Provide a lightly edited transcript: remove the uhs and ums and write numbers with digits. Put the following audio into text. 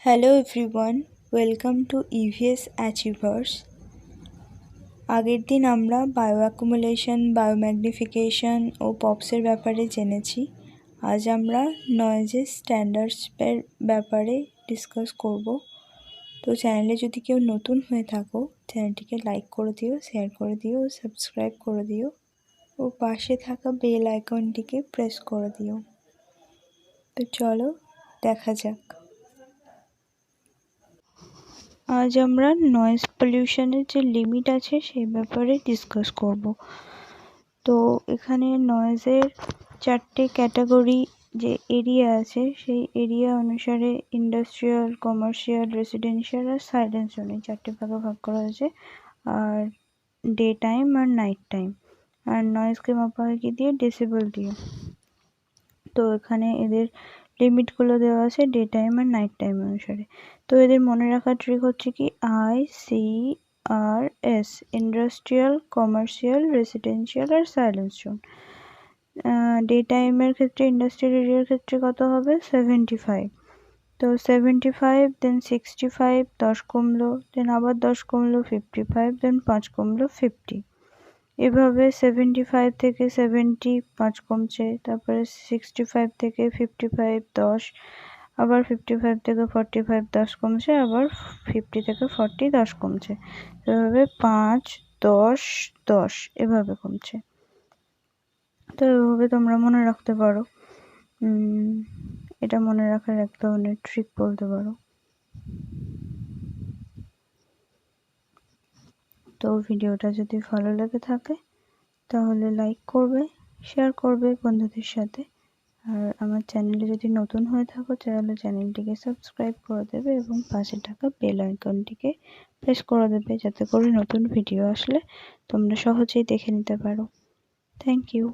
Hello everyone, welcome to EVS achievers. আগের দিন আমরা বায়ো অ্যাকুমুলেশন, বায়োম্যাগনিফিকেশন ও পপসের ব্যাপারে জেনেছি। আজ আমরা নয়েজের স্ট্যান্ডার্ডসের ব্যাপারে ডিসকাস করব। তো চ্যানেলে যদি কেউ নতুন হয়ে থাকো, চ্যানেলটিকে লাইক করে দিও, শেয়ার করে দিও ও সাবস্ক্রাইব করে দিও ও পাশে থাকা বেল আইকনটিকে প্রেস করে দিও। তো চলো দেখা যাক। আজ আমরা নয়েজ পলিউশনের যে লিমিট আছে সেই ব্যাপারে ডিসকাস করব। তো এখানে নয়েজের চারটে ক্যাটাগরি যে এরিয়া আছে সেই এরিয়া অনুসারে ইন্ডাস্ট্রিয়াল, কমার্শিয়াল, রেসিডেন্সিয়াল আর সাইলেন্স জোনে চারটে ভাগে ভাগ করা হয়েছে। আর ডে টাইম আর নাইট টাইম। আর নয়েজকে মাপা হয় কি দিয়ে? ডেসিবেল দিয়ে। তো এখানে এদের লিমিটগুলো দেওয়া আছে ডে টাইম আর নাইট টাইম অনুসারে। তো এদের মনে রাখার ট্রিক হচ্ছে কি ICRS, ইন্ডাস্ট্রিয়াল, কমার্শিয়াল, রেসিডেন্সিয়াল আর সাইলেন্স জোন। ডে টাইমের ক্ষেত্রে ইন্ডাস্ট্রিয়াল এরিয়ার ক্ষেত্রে কত হবে? 75। তো 75, দেন 65, 10 কমলো, দেন আবার 10 কমলো, 55, দেন 5 কমলো, 50। এভাবে 75 থেকে 70 5 কমছে, তারপরে 65 থেকে 55 10, আবার 55 থেকে 45 10 কমছে, আবার 50 থেকে 40 10 কমছে। এভাবে 5 10 10 এভাবে কমছে। তো এভাবে তোমরা মনে রাখতে পারো। এটা মনে রাখার এক ধরনের ট্রিক বলতে পারো। তো ভিডিওটা যদি ভালো লেগে থাকে তাহলে লাইক করবে, শেয়ার করবে বন্ধুদের সাথে। আর আমার চ্যানেলে যদি নতুন হয়ে থাকো তাহলে চ্যানেলটিকে সাবস্ক্রাইব করে দেবে এবং পাশে থাকা বেল আইকনটিকে প্রেস করে দেবে, যাতে করে নতুন ভিডিও আসলে তোমরা সহজেই দেখে নিতে পারো। Thank you.